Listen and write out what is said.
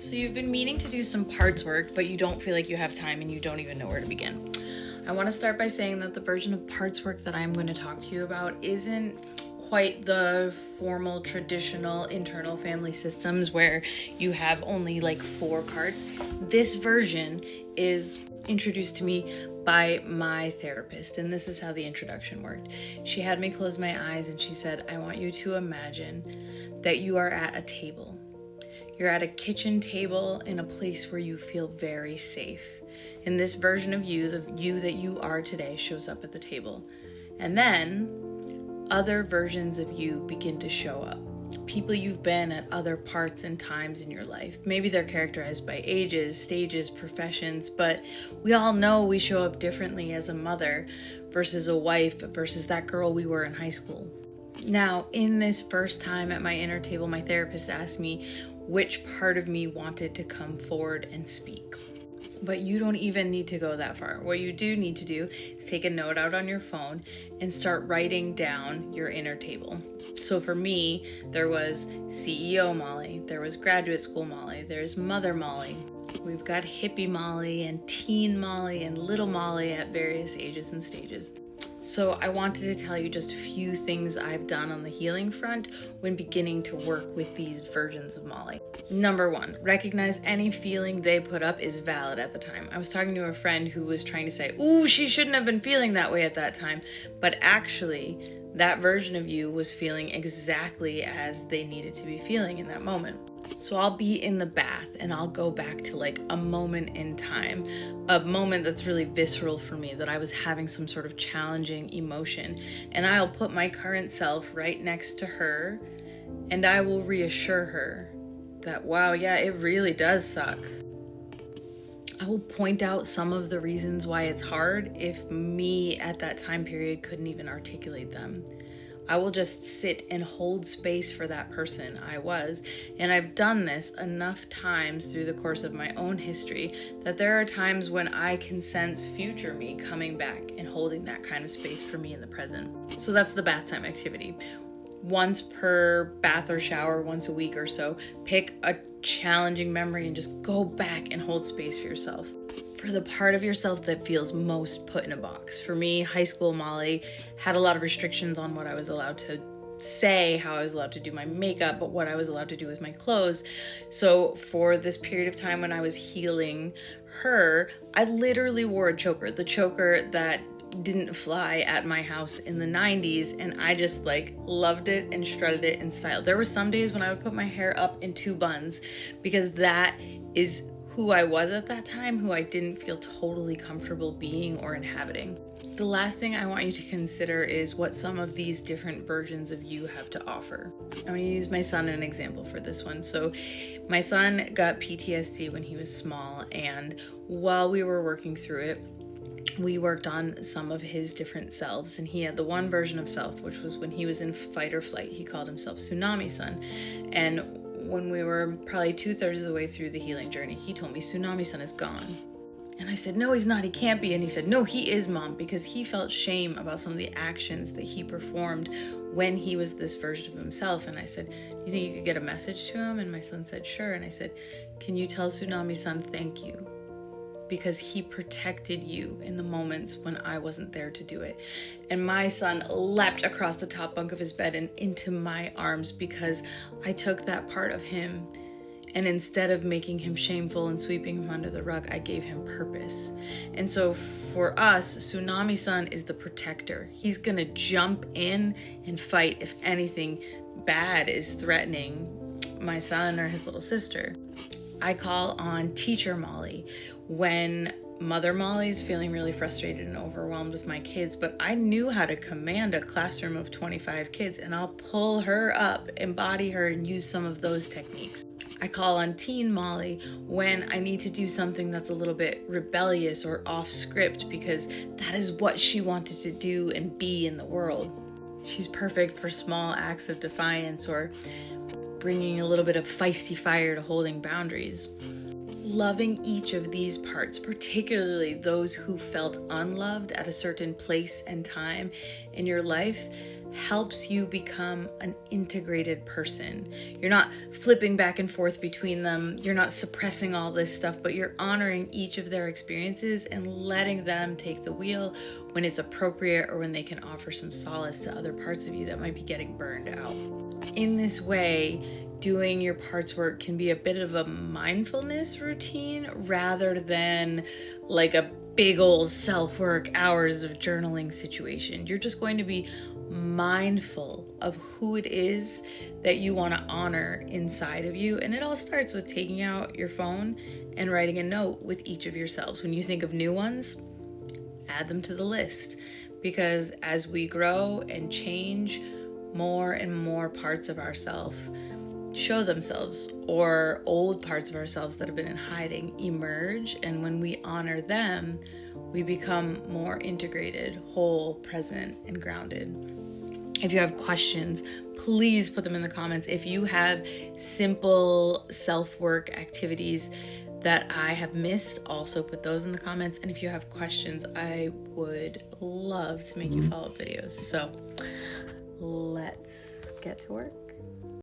So you've been meaning to do some parts work, but you don't feel like you have time and you don't even know where to begin. I want to start by saying that the version of parts work that I'm going to talk to you about isn't quite the formal, traditional internal family systems where you have only like 4 parts. This version is introduced to me by my therapist, and this is how the introduction worked. She had me close my eyes and she said, I want you to imagine that you are at a table. You're at a kitchen table in a place where you feel very safe. And this version of you, the you that you are today, shows up at the table. And then other versions of you begin to show up. People you've been at other parts and times in your life. Maybe they're characterized by ages, stages, professions, but we all know we show up differently as a mother versus a wife versus that girl we were in high school. Now, in this first time at my inner table, my therapist asked me which part of me wanted to come forward and speak. But you don't even need to go that far. What you do need to do is take a note out on your phone and start writing down your inner table. So for me, there was CEO Molly, there was graduate school Molly, there's mother Molly. We've got hippie Molly and teen Molly and little Molly at various ages and stages. So I wanted to tell you just a few things I've done on the healing front when beginning to work with these versions of Molly. Number 1, recognize any feeling they put up is valid at the time. I was talking to a friend who was trying to say, ooh, she shouldn't have been feeling that way at that time. But actually, that version of you was feeling exactly as they needed to be feeling in that moment. So I'll be in the bath and I'll go back to like a moment in time, a moment that's really visceral for me, that I was having some sort of challenging emotion. And I'll put my current self right next to her and I will reassure her that, wow, yeah, it really does suck. I will point out some of the reasons why it's hard if me at that time period couldn't even articulate them. I will just sit and hold space for that person I was. And I've done this enough times through the course of my own history that there are times when I can sense future me coming back and holding that kind of space for me in the present. So that's the bath time activity. Once per bath or shower, once a week or so, pick a challenging memory and just go back and hold space for yourself. For the part of yourself that feels most put in a box. For me, high school Molly had a lot of restrictions on what I was allowed to say, how I was allowed to do my makeup, but what I was allowed to do with my clothes. So for this period of time when I was healing her, I literally wore a choker, the choker that didn't fly at my house in the 90s, and I just like loved it and shredded it in style. There were some days when I would put my hair up in 2 buns because that is who I was at that time, who I didn't feel totally comfortable being or inhabiting. The last thing I want you to consider is what some of these different versions of you have to offer. I'm going to use my son as an example for this one. So my son got PTSD when he was small, and while we were working through it, we worked on some of his different selves, and he had the one version of self, which was when he was in fight or flight. He called himself Tsunami Son. And when we were probably 2/3 of the way through the healing journey, he told me Tsunami Son is gone. And I said, no, he's not, he can't be. And he said, no, he is, Mom, because he felt shame about some of the actions that he performed when he was this version of himself. And I said, do you think you could get a message to him? And my son said, sure. And I said, can you tell Tsunami Son thank you? Because he protected you in the moments when I wasn't there to do it. And my son leapt across the top bunk of his bed and into my arms because I took that part of him, and instead of making him shameful and sweeping him under the rug, I gave him purpose. And so for us, Tsunami Son is the protector. He's gonna jump in and fight if anything bad is threatening my son or his little sister. I call on Teacher Molly when Mother Molly is feeling really frustrated and overwhelmed with my kids, but I knew how to command a classroom of 25 kids, and I'll pull her up, embody her, and use some of those techniques. I call on Teen Molly when I need to do something that's a little bit rebellious or off script because that is what she wanted to do and be in the world. She's perfect for small acts of defiance or bringing a little bit of feisty fire to holding boundaries. Loving each of these parts, particularly those who felt unloved at a certain place and time in your life, helps you become an integrated person. You're not flipping back and forth between them. You're not suppressing all this stuff, but you're honoring each of their experiences and letting them take the wheel when it's appropriate or when they can offer some solace to other parts of you that might be getting burned out. In this way, doing your parts work can be a bit of a mindfulness routine rather than like a big old self-work hours of journaling situation. You're just going to be mindful of who it is that you want to honor inside of you. And it all starts with taking out your phone and writing a note with each of yourselves. When you think of new ones, add them to the list, because as we grow and change, more and more parts of ourselves show themselves, or old parts of ourselves that have been in hiding emerge. And when we honor them, we become more integrated, whole, present, and grounded. If you have questions, please put them in the comments. If you have simple self-work activities that I have missed, also put those in the comments. And if you have questions, I would love to make you follow-up videos. So let's get to work.